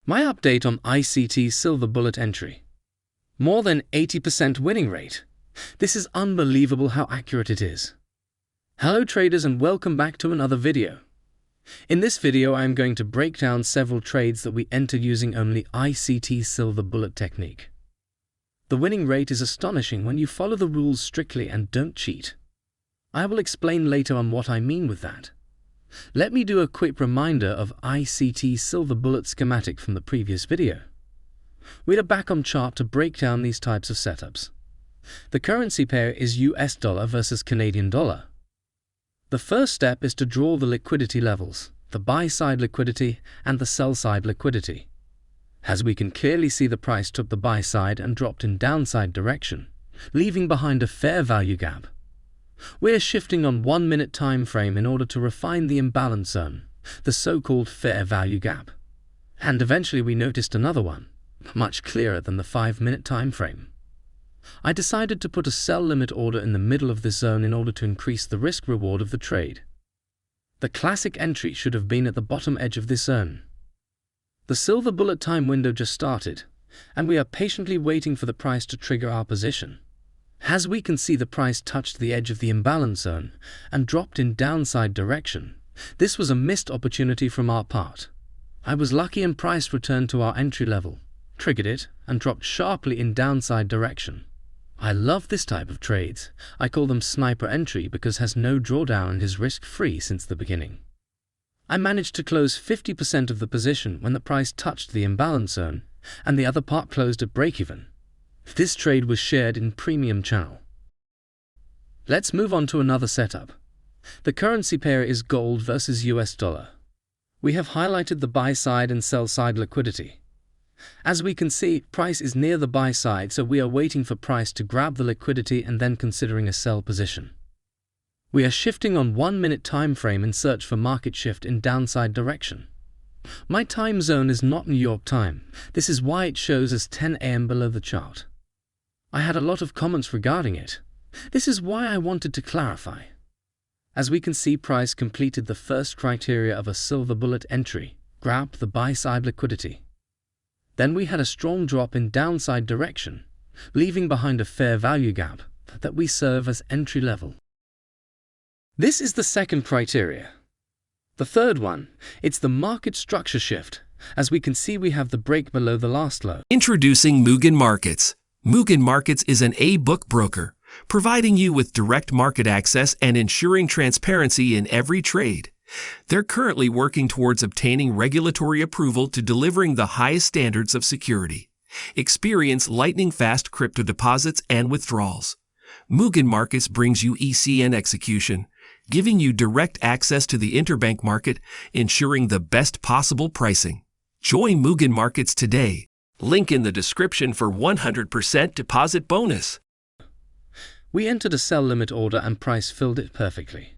My update on ICT Silver Bullet entry. More than 80% winning rate. This is unbelievable how accurate it is. Hello traders and welcome back to another video. In this video I am going to break down several trades that we enter using only ICT Silver Bullet technique. The winning rate is astonishing when you follow the rules strictly and don't cheat. I will explain later on what I mean with that. Let me do a quick reminder of ICT Silver Bullet schematic from the previous video. We had a back-on chart to break down these types of setups. The currency pair is US dollar versus Canadian dollar. The first step is to draw the liquidity levels, the buy-side liquidity and the sell-side liquidity. As we can clearly see, the price took the buy side and dropped in downside direction, leaving behind a fair value gap. We are shifting on 1 minute time frame in order to refine the imbalance zone, the so-called fair value gap. And eventually we noticed another one, much clearer than the 5 minute time frame. I decided to put a sell limit order in the middle of this zone in order to increase the risk reward of the trade. The classic entry should have been at the bottom edge of this zone. The silver bullet time window just started, and we are patiently waiting for the price to trigger our position. As we can see, the price touched the edge of the imbalance zone and dropped in downside direction. This was a missed opportunity from our part. I was lucky and price returned to our entry level, triggered it, and dropped sharply in downside direction. I love this type of trades. I call them sniper entry because it has no drawdown and is risk-free since the beginning. I managed to close 50% of the position when the price touched the imbalance zone, and the other part closed at break-even. This trade was shared in premium channel. Let's move on to another setup. The currency pair is gold versus US dollar. We have highlighted the buy side and sell side liquidity. As we can see, price is near the buy side, so we are waiting for price to grab the liquidity and then considering a sell position. We are shifting on 1 minute time frame in search for market shift in downside direction. My time zone is not New York time. This is why it shows as 10 AM below the chart. I had a lot of comments regarding it. This is why I wanted to clarify. As we can see, price completed the first criteria of a silver bullet entry, grabbed the buy side liquidity. Then we had a strong drop in downside direction, leaving behind a fair value gap that we serve as entry level. This is the second criteria. The third one, it's the market structure shift. As we can see, we have the break below the last low. Introducing Mugen Markets. Mugen Markets is an A-book broker, providing you with direct market access and ensuring transparency in every trade. They're currently working towards obtaining regulatory approval to delivering the highest standards of security. Experience lightning-fast crypto deposits and withdrawals. Mugen Markets brings you ECN execution, giving you direct access to the interbank market, ensuring the best possible pricing. Join Mugen Markets today. Link in the description for 100% deposit bonus. We entered a sell limit order and price filled it perfectly.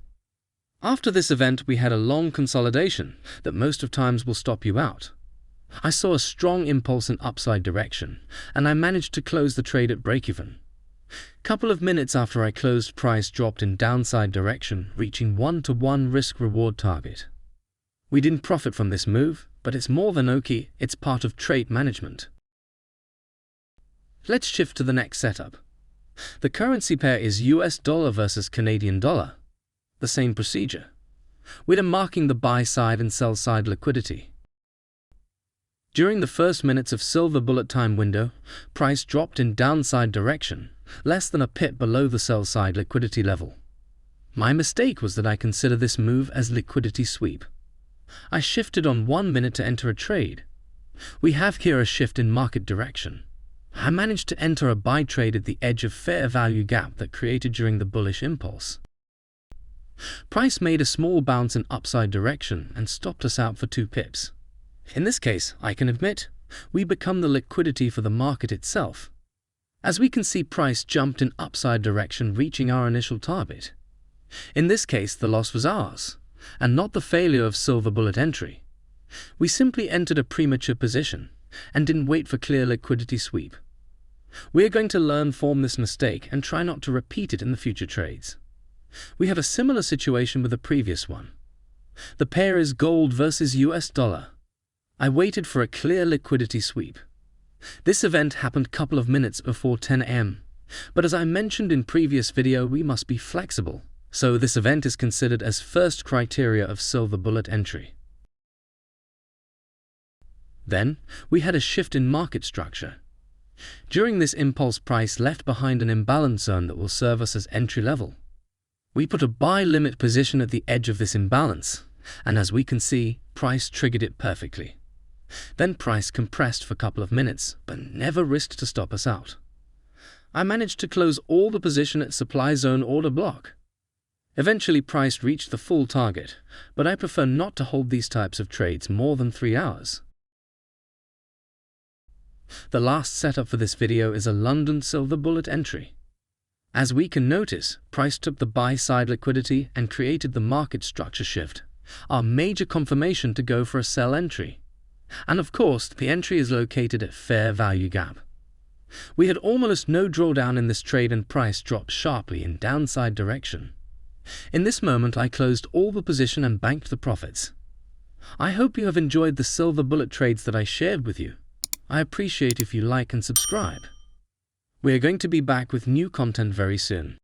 After this event, we had a long consolidation that most of times will stop you out. I saw a strong impulse in upside direction, and I managed to close the trade at break-even. Couple of minutes after I closed, price dropped in downside direction, reaching 1-to-1 risk-reward target. We didn't profit from this move, but it's more than okay, it's part of trade management. Let's shift to the next setup. The currency pair is US dollar versus Canadian dollar. The same procedure. We are marking the buy side and sell side liquidity. During the first minutes of silver bullet time window, price dropped in downside direction, less than a pip below the sell side liquidity level. My mistake was that I consider this move as liquidity sweep. I shifted on 1 minute to enter a trade. We have here a shift in market direction. I managed to enter a buy trade at the edge of fair value gap that created during the bullish impulse. Price made a small bounce in upside direction and stopped us out for 2 pips. In this case, I can admit, we become the liquidity for the market itself. As we can see, price jumped in upside direction, reaching our initial target. In this case, the loss was ours, and not the failure of silver bullet entry. We simply entered a premature position and didn't wait for clear liquidity sweep. We are going to learn from this mistake and try not to repeat it in the future trades. We have a similar situation with the previous one. The pair is gold versus US dollar. I waited for a clear liquidity sweep. This event happened a couple of minutes before 10 a.m., but as I mentioned in previous video, we must be flexible, so this event is considered as first criteria of silver bullet entry. Then, we had a shift in market structure. During this impulse, price left behind an imbalance zone that will serve us as entry level. We put a buy limit position at the edge of this imbalance, and as we can see, price triggered it perfectly. Then price compressed for a couple of minutes, but never risked to stop us out. I managed to close all the position at supply zone order block. Eventually price reached the full target, but I prefer not to hold these types of trades more than 3 hours. The last setup for this video is a London silver bullet entry. As we can notice, price took the buy side liquidity and created the market structure shift, our major confirmation to go for a sell entry. And of course, the entry is located at fair value gap. We had almost no drawdown in this trade and price dropped sharply in downside direction. In this moment, I closed all the position and banked the profits. I hope you have enjoyed the silver bullet trades that I shared with you. I appreciate if you like and subscribe. We are going to be back with new content very soon.